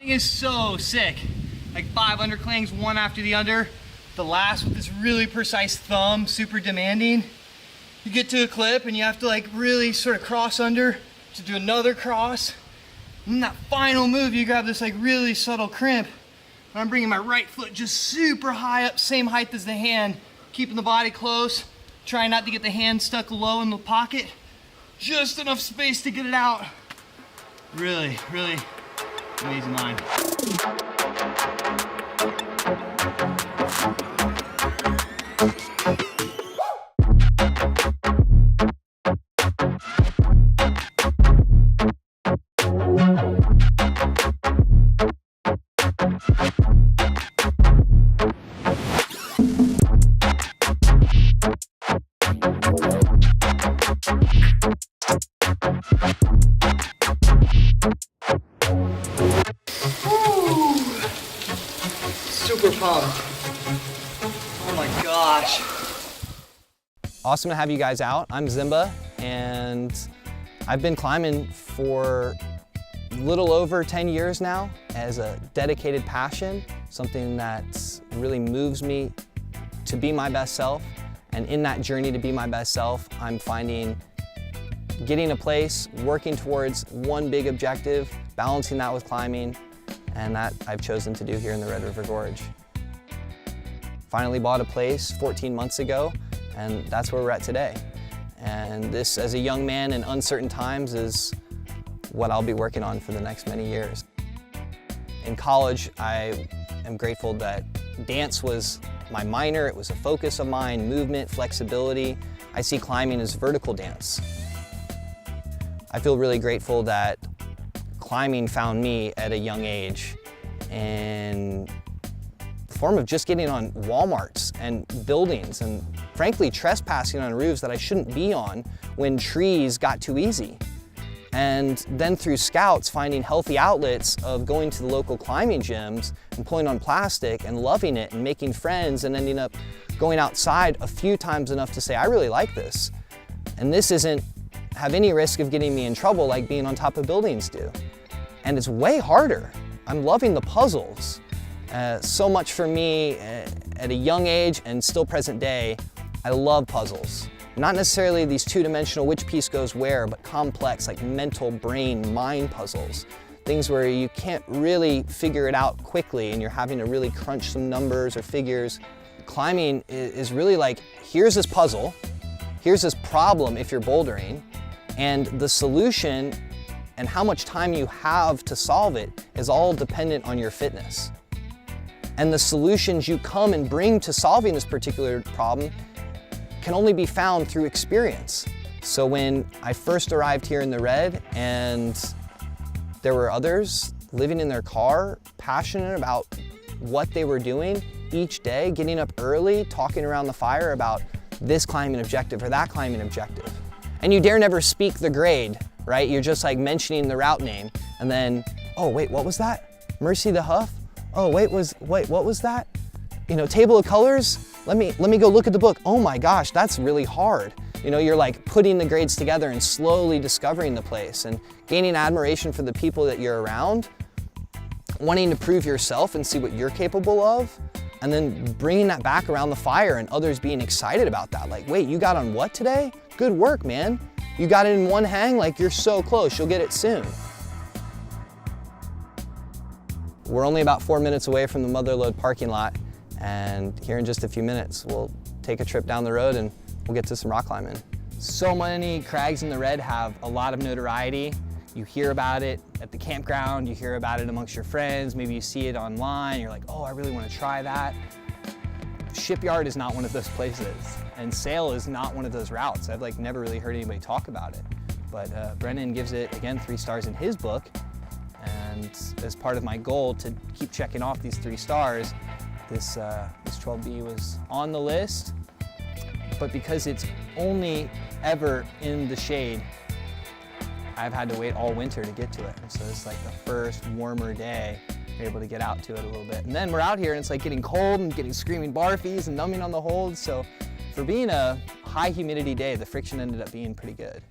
Thing is so sick. Like 5 underclings, one after the other. The last with this really precise thumb, super demanding. You get to a clip and you have to like really sort of cross under to do another cross. And in that final move, you grab this like really subtle crimp. And I'm bringing my right foot just super high up, same height as the hand, keeping the body close, trying not to get the hand stuck low in the pocket. Just enough space to get it out. Really, really amazing line. Super pumped. Oh my gosh. Awesome to have you guys out. I'm Zimba, and I've been climbing for a little over 10 years now as a dedicated passion, something that really moves me to be my best self. And in that journey to be my best self, I'm finding getting a place, working towards one big objective, balancing that with climbing, and that I've chosen to do here in the Red River Gorge. Finally bought a place 14 months ago, and that's where we're at today. And this, as a young man in uncertain times, is what I'll be working on for the next many years. In college, I am grateful that dance was my minor. It was a focus of mine, movement, flexibility. I see climbing as vertical dance. I feel really grateful that climbing found me at a young age in the form of just getting on Walmarts and buildings and frankly trespassing on roofs that I shouldn't be on when trees got too easy. And then through scouts, finding healthy outlets of going to the local climbing gyms and pulling on plastic and loving it and making friends and ending up going outside a few times enough to say, I really like this. And this isn't have any risk of getting me in trouble like being on top of buildings do. And it's way harder. I'm loving the puzzles. So much for me at a young age and still present day, I love puzzles. Not necessarily these two-dimensional which piece goes where, but complex like mental brain mind puzzles. Things where you can't really figure it out quickly and you're having to really crunch some numbers or figures. Climbing is really like, here's this puzzle, here's this problem if you're bouldering, and the solution and how much time you have to solve it is all dependent on your fitness. And the solutions you come and bring to solving this particular problem can only be found through experience. So when I first arrived here in the Red and there were others living in their car, passionate about what they were doing each day, getting up early, talking around the fire about this climbing objective or that climbing objective. And you dare never speak the grade, right? You're just like mentioning the route name and then, oh wait, what was that? Mercy the Huff? Oh wait, what was that? You know, table of colors? Let me go look at the book. Oh my gosh, that's really hard. You know, you're like putting the grades together and slowly discovering the place and gaining admiration for the people that you're around, wanting to prove yourself and see what you're capable of, and then bringing that back around the fire and others being excited about that. Like, wait, you got on what today? Good work, man. You got it in one hang, like you're so close, you'll get it soon. We're only about 4 minutes away from the Motherlode parking lot, and here in just a few minutes, we'll take a trip down the road and we'll get to some rock climbing. So many crags in the Red have a lot of notoriety. You hear about it at the campground, you hear about it amongst your friends, maybe you see it online, you're like, oh, I really want to try that. Shipyard is not one of those places, and Sail is not one of those routes. I've like never really heard anybody talk about it. But Brennan gives it, again, 3 stars in his book, and as part of my goal to keep checking off these 3 stars, this 12B was on the list, but because it's only ever in the shade, I've had to wait all winter to get to it. And so it's like the first warmer day, you're able to get out to it a little bit. And then we're out here and it's like getting cold and getting screaming barfies and numbing on the holds. So for being a high humidity day, the friction ended up being pretty good.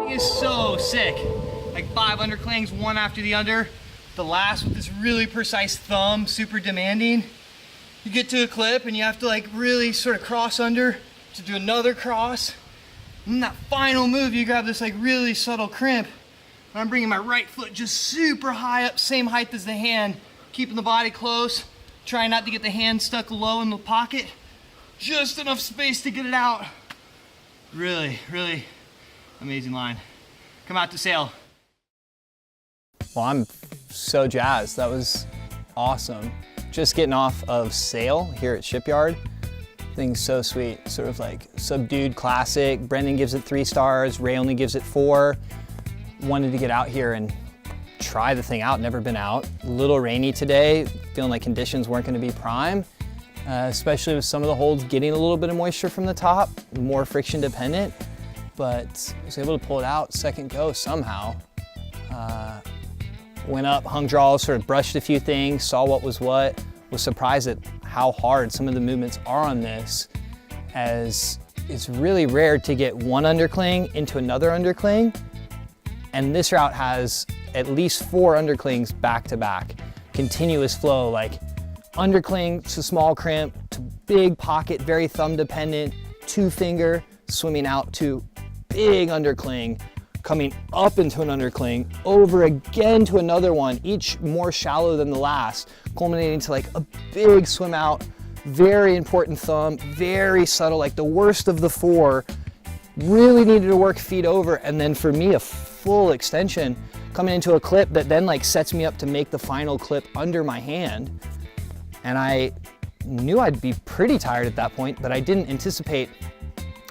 Is so sick. Like 5 underclings, one after the under. The last with this really precise thumb, super demanding. You get to a clip and you have to like really sort of cross under to do another cross. And that final move, you grab this like really subtle crimp. And I'm bringing my right foot just super high up, same height as the hand, keeping the body close, trying not to get the hand stuck low in the pocket. Just enough space to get it out. Really, really amazing line. Come out to sail. Well, I'm so jazzed. That was awesome. Just getting off of sail here at Shipyard. Thing's so sweet, sort of like subdued classic. Brendan gives it 3 stars, Ray only gives it 4. Wanted to get out here and try the thing out, never been out. A little rainy today, feeling like conditions weren't gonna be prime, especially with some of the holds getting a little bit of moisture from the top, more friction dependent. But I was able to pull it out second go somehow. Went up, hung draws, sort of brushed a few things, saw what, was surprised at how hard some of the movements are on this, as it's really rare to get one undercling into another undercling. And this route has at least 4 underclings back to back. Continuous flow, like undercling to small crimp, to big pocket, very thumb dependent, 2 finger, swimming out to big undercling, coming up into an undercling, over again to another one, each more shallow than the last, culminating to like a big swim out, very important thumb, very subtle, like the worst of the 4, really needed to work feet over, and then for me, a full extension, coming into a clip that then like sets me up to make the final clip under my hand. And I knew I'd be pretty tired at that point, but I didn't anticipate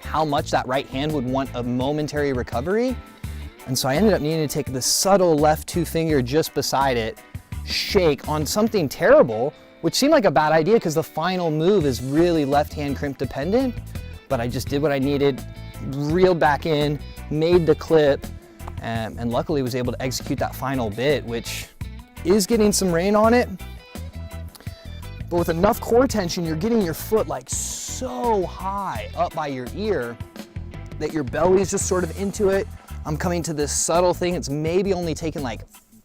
how much that right hand would want a momentary recovery. And so I ended up needing to take the subtle left 2 finger just beside it, shake on something terrible, which seemed like a bad idea because the final move is really left hand crimp dependent. But I just did what I needed, reeled back in, made the clip, and luckily was able to execute that final bit, which is getting some rain on it. But with enough core tension, you're getting your foot like so high up by your ear that your belly is just sort of into it. I'm coming to this subtle thing. It's maybe only taking like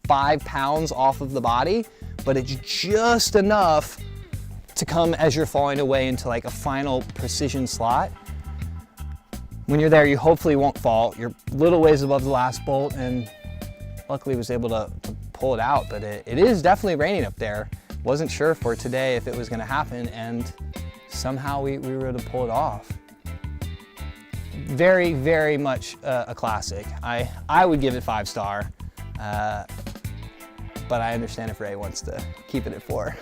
5 pounds off of the body, but it's just enough to come as you're falling away into like a final precision slot. When you're there, you hopefully won't fall. You're little ways above the last bolt, and luckily was able to pull it out, but it is definitely raining up there. Wasn't sure for today if it was gonna happen, and somehow we were able to pull it off. Very, very much a classic. I would give it 5 star, but I understand if Ray wants to keep it at 4.